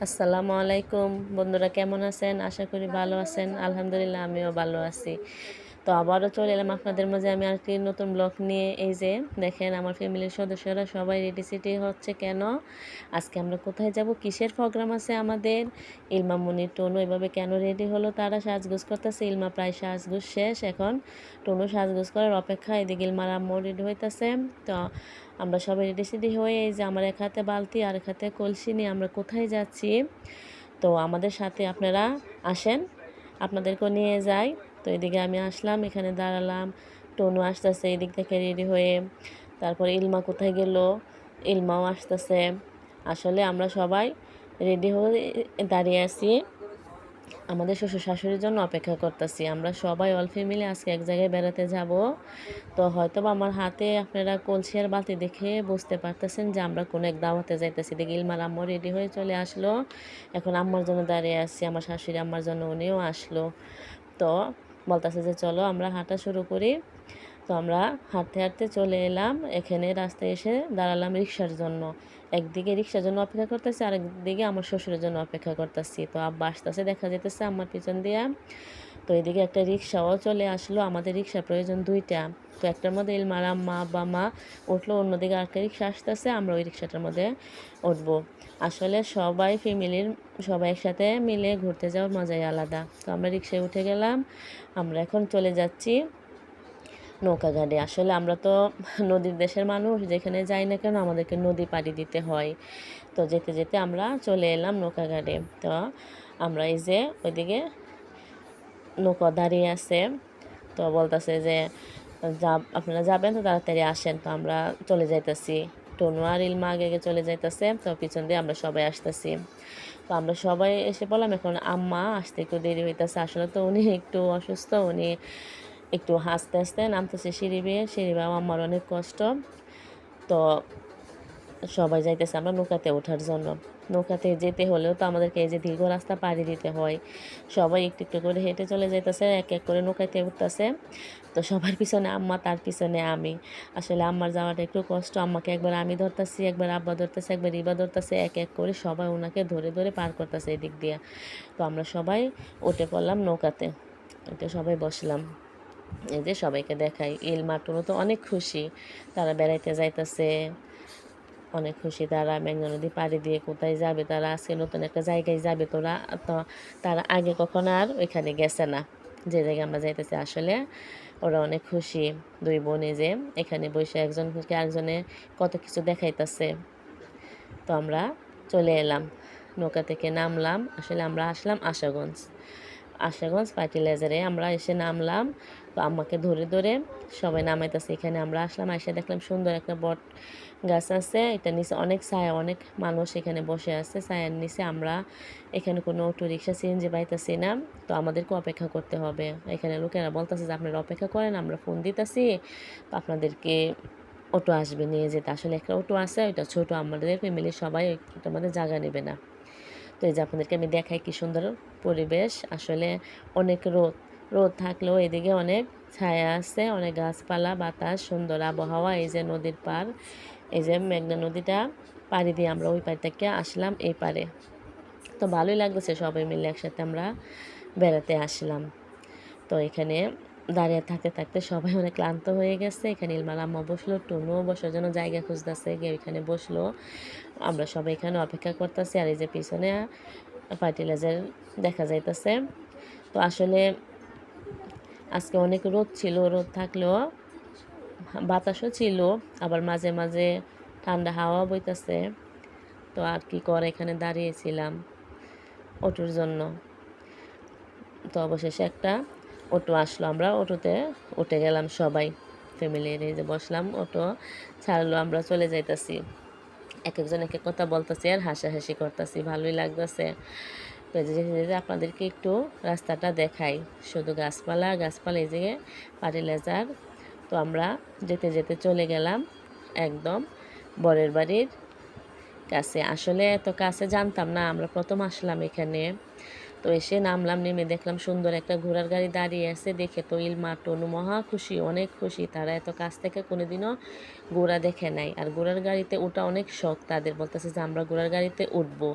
আসসালামু আলাইকুম বন্ধুরা, কেমন আছেন? আশা করি ভালো আছেন। আলহামদুলিল্লাহ, আমিও ভালো আছি। তো আবারও চলে এলাম আপনাদের মাঝে আমি আরেকটি নতুন ব্লগ নিয়ে। এই যে দেখেন, আমার ফ্যামিলির সদস্যরা সবাই রেডি সেডি হচ্ছে। কেন আজকে আমরা কোথায় যাব, কিসের প্রোগ্রাম আছে আমাদের? ইলমা, মুনি, টনু এভাবে কেন রেডি হলো? তারা সাজগোজ করতেছে। ইলমা প্রায় সাজগোজ শেষ, এখন টনু সাজগোজ করার অপেক্ষা। এদিকে ইলমার আম্মু রেডি হইতেছে। তো আমরা সবাই রেডি সেডি হয়ে, এই যে আমার এক হাতে বালতি আর এক হাতে কলসি নিয়ে আমরা কোথায় যাচ্ছি। তো আমাদের সাথে আপনারা আসেন, আপনাদেরকেও নিয়ে যাই। তো এদিকে আমি আসলাম, এখানে দাঁড়ালাম। টনু আসতেছে এদিক থেকে রেডি হয়ে। তারপরে ইলমা কোথায় গেল? ইলমাও আসতেছে। আসলে আমরা সবাই রেডি হয়ে দাঁড়িয়ে আছি, আমাদের শ্বশুর শাশুড়ির জন্য অপেক্ষা করতেছি। আমরা সবাই অল ফ্যামিলি আজকে এক জায়গায় বেড়াতে যাব। তো হয়তো বা আমার হাতে আপনারা কলসি আর বালতি দেখে বুঝতে পারতেছেন যে আমরা কোনো এক দাওয়াতে যাইতেছি। দেখি ইলমার আম্মু রেডি হয়ে চলে আসলো। এখন আম্মার জন্য দাঁড়িয়ে আসছি, আমার শাশুড়ি আম্মার জন্য উনিও আসলো। তো বলতেছে যে চলো আমরা হাঁটা শুরু করি। তো আমরা হাঁটতে হাঁটতে চলে এলাম, এখানে রাস্তায় এসে দাঁড়ালাম রিক্সার জন্য। একদিকে রিক্সার জন্য অপেক্ষা করতেছি, আরেকদিকে আমার শ্বশুরের জন্য অপেক্ষা করতেছি। তো আব্বা আসতেছে দেখা যেতেছে আমার পিছন দিয়া। তো এদিকে একটা রিক্সাও চলে আসলো। আমাদের রিক্সা প্রয়োজন দুইটা। তো একটার মধ্যে ইলমার আম্মা আব্বা মা উঠলো, অন্যদিকে আরেকটা রিক্সা আসতেছে, আমরা ওই রিক্সাটার মধ্যে উঠবো। আসলে সবাই ফ্যামিলির সবাই একসাথে মিলে ঘুরতে যাওয়ার মজাই আলাদা। তো আমরা রিক্সায় উঠে গেলাম। আমরা এখন চলে যাচ্ছি নৌকাঘাটে। আসলে আমরা তো নদীর দেশের মানুষ, যেখানে যাই না কেন আমাদেরকে নদী পাড়ি দিতে হয়। তো যেতে যেতে আমরা চলে এলাম নৌকাঘাটে। তো আমরা এই যে ওইদিকে নৌকা দাঁড়িয়ে আছে। তো বলতেছে যে যা আপনারা যাবেন তো তাড়াতাড়ি আসেন। তো আমরা চলে যাইতেছি, টনু আর ইলমা আগে আগে চলে যাইতেছে, তো পিছন দিয়ে আমরা সবাই আসতেছি। তো আমরা সবাই এসে বললাম, এখন আম্মা আসতে একটু দেরি হইতেছে। আসলে তো উনি একটু অসুস্থ, উনি একটু হাসতে হাসতে নামতেছে সিঁড়ি বেয়ে। সিঁড়ি বেয়ে আমার অনেক কষ্ট। তো সবাই যাইতেছে আমরা নৌকাতে ওঠার জন্য। নৌকাতে যেতে হলেও তো আমাদেরকে এই যে দীর্ঘ রাস্তা পাড়ি দিতে হয়। সবাই একটু একটু করে হেঁটে চলে যাইতেছে, এক এক করে নৌকাতে উঠতেছে। তো সবার পিছনে আম্মা, তার পিছনে আমি। আসলে আম্মার যাওয়াটা একটু কষ্ট। আম্মাকে একবার আমি ধরতেছি, একবার আব্বা ধরতেছে, একবার রিবা ধরতেছে, এক এক করে সবাই ওনাকে ধরে ধরে পার করতেছে এদিক দিয়ে। তো আমরা সবাই উঠে পড়লাম নৌকাতে, উঠে সবাই বসলাম। এই যে সবাইকে দেখাই, ইলমা টুনু তো অনেক খুশি, তারা বেড়াইতে যাইতেছে। অনেক খুশি তারা, মেঘনা নদী পাড়ি দিয়ে কোথায় যাবে, তারা আজকে নতুন একটা জায়গায় যাবে। তোরা তো তারা আগে কখনো আর ওইখানে গেছে না, যে জায়গায় আমরা যাইতেছি। আসলে ওরা অনেক খুশি। দুই বোনে যে এখানে বসে একজনকে আরেকজনে কত কিছু দেখাইতেছে। তো আমরা চলে এলাম, নৌকা থেকে নামলাম। আসলে আমরা আসলাম আশাগঞ্জ, আশাগঞ্জ ফার্টিলাইজারে আমরা এসে নামলাম। তো আম্মাকে ধরে ধরে সবাই নামাইতেছে। এখানে আমরা আসলাম, এসে দেখলাম সুন্দর একটা বট গাছ আছে, এটা নিচে অনেক ছায়া, অনেক মানুষ এখানে বসে আছে ছায়ার নিচে। আমরা এখানে কোনো অটো রিক্সা সিএনজি পাইতেছি না। তো আমাদেরকে অপেক্ষা করতে হবে। এখানে লোকেরা বলতেছে যে আপনারা অপেক্ষা করেন, আমরা ফোন দিতেছি, তো আপনাদেরকে অটো আসবে নিয়ে যেতে। আসলে একটা অটো আছে, ওইটা ছোটো, আমাদের ফ্যামিলির সবাই ওইটার মধ্যে জায়গা নেবে না। তো এই যে আপনাদেরকে আমি দেখাই কি সুন্দর পরিবেশ। আসলে অনেক রোদ, রোদ থাকলেও এদিকে অনেক ছায়া আছে, অনেক গাছপালা, বাতাস, সুন্দর আবহাওয়া। এই যে নদীর পার, এই যে মেঘনা নদীটা পাড়ি দিয়ে আমরা ওই পাড় থেকে আসলাম এই পারে। তো ভালোই লাগতেছে, সবাই মিলে একসাথে আমরা বেড়াতে আসলাম। তো এখানে দাঁড়িয়ে থাকতে থাকতে সবাই অনেক ক্লান্ত হয়ে গেছে। এখানে ইলমার আম্মা বসলো, টুনুও বসার জন্য জায়গা খুঁজতেছে, গিয়ে এখানে বসলো। আমরা সবাই এখানে অপেক্ষা করতেছি। আর এই যে পিছনে ফার্টিলাইজার দেখা যাইতেছে। তো আসলে আজকে অনেক রোদ ছিল, রোদ থাকলেও বাতাসও ছিল, আবার মাঝে মাঝে ঠান্ডা হাওয়া বইতেছে। তো আর কি করে, এখানে দাঁড়িয়েছিলাম অটোর জন্য। তো অবশেষে একটা অটো আসলো, আমরা অটোতে উঠে গেলাম সবাই ফ্যামিলির। এই যে বসলাম, অটো ছাড়লো, আমরা চলে যাইতাছি। এক একজন এক এক কথা বলতেছি আর হাসাহাসি করতেছি, ভালোই লাগতেছে। তো এই যে আপনাদেরকে একটু রাস্তাটা দেখাই, শুধু গাছপালা গাছপালা, এই যে ফার্টিলাইজার। তো আমরা যেতে যেতে চলে গেলাম একদম বরের বাড়ির কাছে। আসলে এত কাছে জানতাম না, আমরা প্রথম আসলাম এখানে। তো তো এসে নামলাম, নেমে দেখলাম সুন্দর একটা ঘোড়ার গাড়ি দাঁড়িয়ে আছে। দেখে তো ইলমা টনু মহা খুশি, অনেক খুশি। তারা এত কাছ থেকে কোনোদিনও ঘোড়া দেখে নাই, আর ঘোড়ার গাড়িতে ওঠা অনেক শখ তাদের। বলতেছে যে আমরা ঘোড়ার গাড়িতে উঠবো।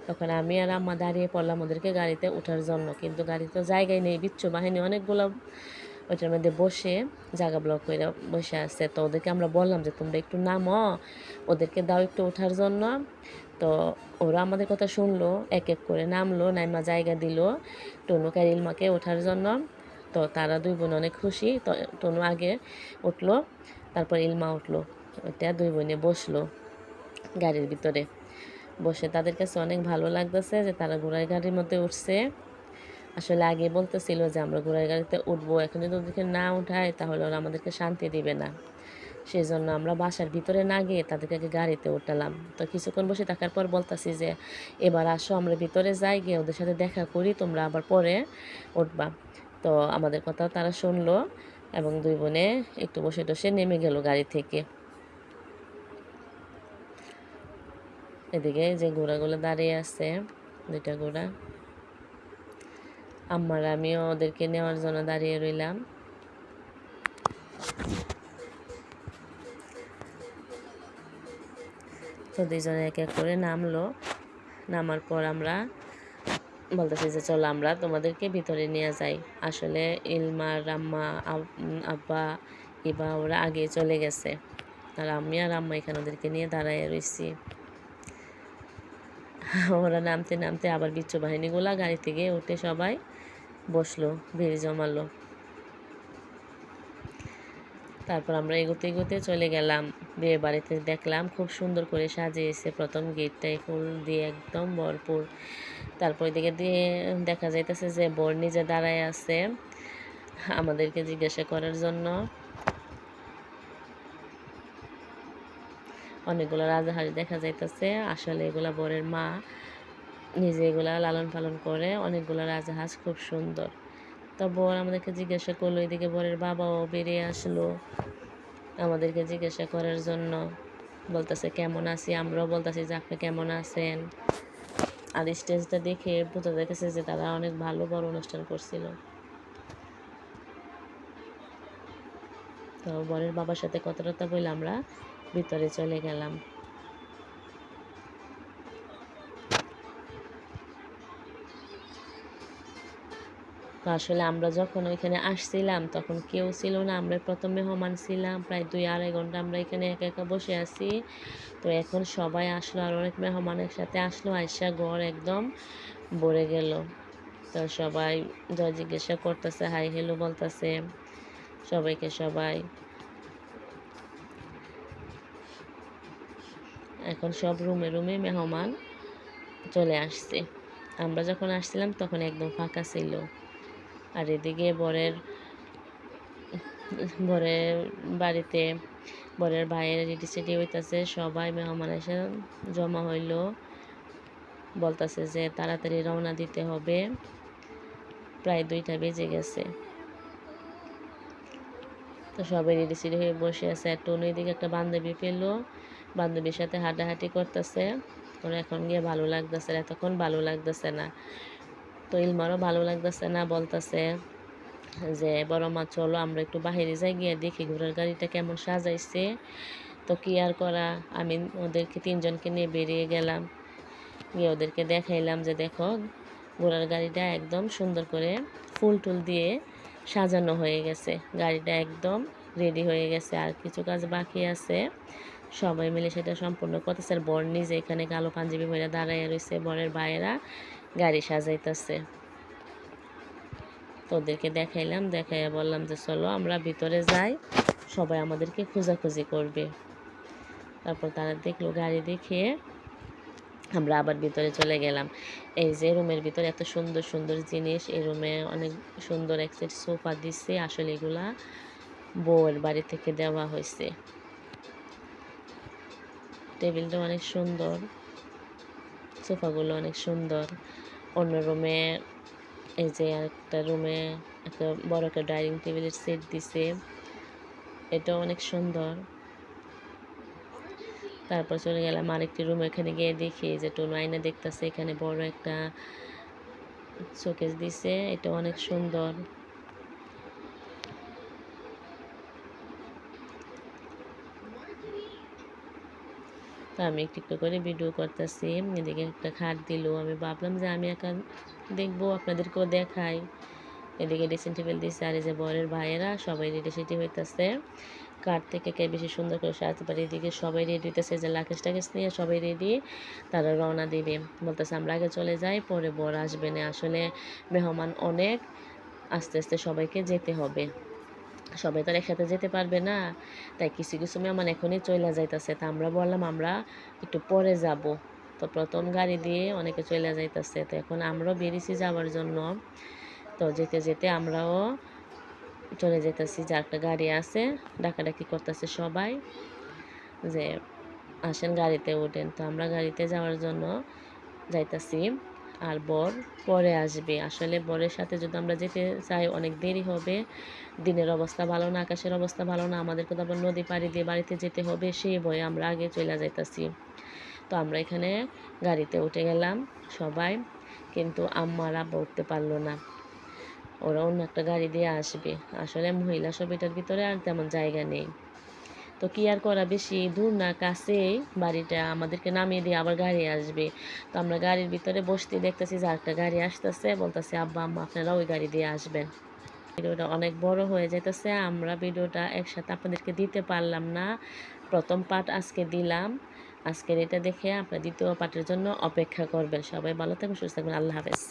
তখন আমি আর আম্মা দাঁড়িয়ে পড়লাম ওদেরকে গাড়িতে ওঠার জন্য, কিন্তু গাড়িতে জায়গায় নেই, বিচ্ছু বাহিনী অনেকগুলো ওইটার মধ্যে বসে জায়গা ব্লক করে বসে আছে। তো ওদেরকে আমরা বললাম যে তোমরা একটু নামো, ওদেরকে দাও একটু ওঠার জন্য। তো ওরা আমাদের কথা শুনলো, এক এক করে নামলো, নাইমা জায়গা দিল টনুকে আর ইলমাকে ওঠার জন্য। তো তারা দুই বোন অনেক খুশি। তো টনু আগে উঠলো, তারপর ইলমা উঠলো, ওইটা দুই বোনে বসলো গাড়ির ভিতরে। বসে তাদের কাছে অনেক ভালো লাগতেছে যে তারা ঘোড়ার গাড়ির মধ্যে উঠছে। আসলে আগে বলতেছিল যে আমরা ঘোড়ার গাড়িতে উঠবো, এখন যদি ওদেরকে না উঠায় তাহলে ওরা আমাদেরকে শান্তি দিবে না। সেই জন্য আমরা বাসার ভিতরে না গিয়ে তাদেরকে আগে গাড়িতে উঠালাম। তো কিছুক্ষণ বসে থাকার পর বলতেছি যে এবার আসো আমরা ভিতরে যাই, গিয়ে ওদের সাথে দেখা করি, তোমরা আবার পরে উঠবা। তো আমাদের কথাও তারা শুনলো এবং দুই বোনে একটু বসে টসে নেমে গেল গাড়ি থেকে। এদিকে যে ঘোড়াগুলো দাঁড়িয়ে আছে, দুইটা ঘোড়া, আম্মার আমিও ওদেরকে নেওয়ার জন্য দাঁড়িয়ে রইলাম। তো দুইজনে এক এক করে নামলো। নামার পর আমরা বলতেছি যে চলো আমরা তোমাদেরকে ভিতরে নিয়ে যাই। আসলে ইলমার আম্মা আব্বা ইবা ওরা আগে চলে গেছে, আর আমি আর আম্মা এখানে ওদেরকে নিয়ে দাঁড়ায় রয়েছি। ওরা নামতে নামতে আবার বিচ্ছু বাহিনীগুলা গাড়ি থেকে উঠে সবাই বসলো, ভিড় জমালো। তারপর আমরা এগোতে এগোতে চলে গেলাম বিয়ে বাড়িতে। দেখলাম খুব সুন্দর করে সাজিয়েছে, প্রথম গেটটাই ফুল দিয়ে একদম ভরপুর। তারপর এদিকে দিয়ে দেখা যাইতেছে যে বর নিজে দাঁড়ায় আছে আমাদেরকে জিজ্ঞাসা করার জন্য। অনেকগুলো রাজাহাঁস দেখা যাইতেছে, আসলে এগুলা বরের মা নিজে এগুলা লালন পালন করে। অনেকগুলো রাজাহাঁস খুব সুন্দর। তো বর আমাদেরকে জিজ্ঞাসা করলো, এদিকে বরের বাবাও বেরিয়ে আসলো আমাদেরকে জিজ্ঞাসা করার জন্য। বলতেছে কেমন আছি, আমরাও বলতেছি যে আপনি কেমন আছেন। আর স্টেজটা দেখে বোঝা যাইতেছে যে তারা অনেক ভালো বড় অনুষ্ঠান করছিল। তো বরের বাবার সাথে কথা টথা বলে আমরা ভিতরে চলে গেলাম। তো আসলে আমরা যখন ওইখানে আসছিলাম তখন কেউ ছিল না, আমরা প্রথম মেহমান ছিলাম। প্রায় 2-2.5 ঘন্টা আমরা এখানে একা একা বসে আছি। তো এখন সবাই আসলো, আর অনেক মেহমান একসাথে আসলো, আইসা ঘর একদম ভরে গেল। তো সবাই জয় জিজ্ঞাসা করতেছে, হাই হ্যালো বলতেছে সবাইকে সবাই। এখন সব রুমে রুমে মেহমান চলে আসছে। আমরা যখন আসছিলাম তখন একদম ফাঁকা ছিল। আর এদিকে বরের বরের বাড়িতে বরের ভাইয়ের রেডি সেডি হইতাছে, সবাই মেহমান এসে জমা হইল। বলতেছে যে তাড়াতাড়ি রওনা দিতে হবে, প্রায় 2টা বেজে গেছে। তো সবাই রেডি সেডি হয়ে বসে আছে। আর টনু এদিকে একটা বান্ধবী পেলো, বান্ধবীর সাথে হাঁটাহাঁটি করতেছে। ওর এখন গিয়ে ভালো লাগতেছে, এতক্ষণ ভালো লাগতেছে না। তো ইলমারও ভালো লাগতেছে না, বলতেছে যে বড় মা চলো আমরা একটু বাহিরে যাই, গিয়ে দেখি ঘোড়ার গাড়িটা কেমন সাজাইছে। তো কি আর করা, আমি ওদেরকে 3জনকে নিয়ে বেরিয়ে গেলাম। গিয়ে ওদেরকে দেখাইলাম যে দেখো ঘোড়ার গাড়িটা একদম সুন্দর করে ফুল টুল দিয়ে সাজানো হয়ে গেছে, গাড়িটা একদম রেডি হয়ে গেছে। আর কিছু কাজ বাকি আছে, সবাই মিলে সেটা সম্পূর্ণ করতেছে। আর বর নিজে এখানে কালো পাঞ্জাবি পরে দাঁড়াইয়া রয়েছে, বরের ভাইয়েরা গাড়ি সাজাইতেছে। তো ওদেরকে দেখাইলাম, দেখাইয়া বললাম যে চলো আমরা ভিতরে যাই, সবাই আমাদেরকে খোঁজাখুঁজি করবে। তারপর তারা দেখলো গাড়ি, দেখে আমরা আবার ভিতরে চলে গেলাম। এই যে রুমের ভিতরে এত সুন্দর সুন্দর জিনিস, এই রুমে অনেক সুন্দর এক সেট সোফা দিচ্ছে। আসলে এগুলা বউয়ের বাড়ি থেকে দেওয়া হয়েছে। টেবিলটা অনেক সুন্দর, সোফাগুলো অনেক সুন্দর। অন্য রুমে এই যে একটা রুমে একটা বড় একটা ডাইনিং টেবিলের সেট দিছে, এটাও অনেক সুন্দর। তারপর চলে গেলাম আরেকটি রুম, এখানে গিয়ে দেখি যে টোনো আয়না দেখতেছে, এখানে বড় একটা শোকেস দিছে, এটা অনেক সুন্দর। তো আমি একটু একটু করে ভিডিও করতেছি। এদিকে একটা খাট দিল, আমি ভাবলাম যে আমি একা দেখবো, আপনাদেরকেও দেখাই। এদিকে ড্রেসিং টেবিল দিচ্ছে, আর এই যে বরের ভাইয়েরা সবাই রেডি সেটি হইতেছে কার থেকে কে বেশি সুন্দর করে সাজাতে পারে। এদিকে সবাই রেডি হইতেছে, যে লাকেশ টাকেশ নিয়ে সবাই রেডি, তারা রওনা দিবে। বলতেছে আমরা আগে চলে যাই, পরে বর আসবে না, আসলে মেহমান অনেক, আস্তে আস্তে সবাইকে যেতে হবে, সবাই তো আর একসাথে যেতে পারবে না। তাই কিছু কিছু মেহমান এখনই চলে যাইতেছে, তা আমরা বললাম আমরা একটু পরে যাব। তো প্রথম গাড়ি দিয়ে অনেকে চলে যাইতেছে, তো এখন আমরাও বেরিয়েছি যাওয়ার জন্য। তো যেতে যেতে আমরাও চলে যেতেছি, যে একটা গাড়ি আছে, ডাকাডাকি করতেছে সবাই যে আসেন গাড়িতে ওঠেন। তো আমরা গাড়িতে যাওয়ার জন্য যাইতাছি, আর বর পরে আসবে। আসলে বরের সাথে যদি আমরা যেতে চাই অনেক দেরি হবে, দিনের অবস্থা ভালো না, আকাশের অবস্থা ভালো না, আমাদেরকে তো আবার নদী পাড়ি দিয়ে বাড়িতে যেতে হবে, সেই ভয়ে আমরা আগে চলে যাইতাছি। তো আমরা এখানে গাড়িতে উঠে গেলাম সবাই, কিন্তু আম্মার আব্বা উঠতে পারলো না, ওরা অন্য একটা গাড়ি দিয়ে আসবে। আসলে মহিলা সব এটার ভিতরে আর তেমন জায়গা নেই। তো কি আর করা, বেশি দূর না, কাছেই বাড়িটা, আমাদেরকে নামিয়ে দিয়ে আবার গাড়ি আসবে। তো আমরা গাড়ির ভিতরে বসতে দেখতেছি যে একটা গাড়ি আসতেছে, বলতেছে আব্বা আম্মা আপনারা ওই গাড়ি দিয়ে আসবেন। ভিডিওটা অনেক বড় হয়ে যাইতেছে, আমরা ভিডিওটা একসাথে আপনাদেরকে দিতে পারলাম না। প্রথম পার্ট আজকে দিলাম, আজকের এটা দেখে আপনার দ্বিতীয় পার্টের জন্য অপেক্ষা করবেন। সবাই ভালো থাকবেন, সুস্থ থাকবেন, আল্লাহ হাফেজ।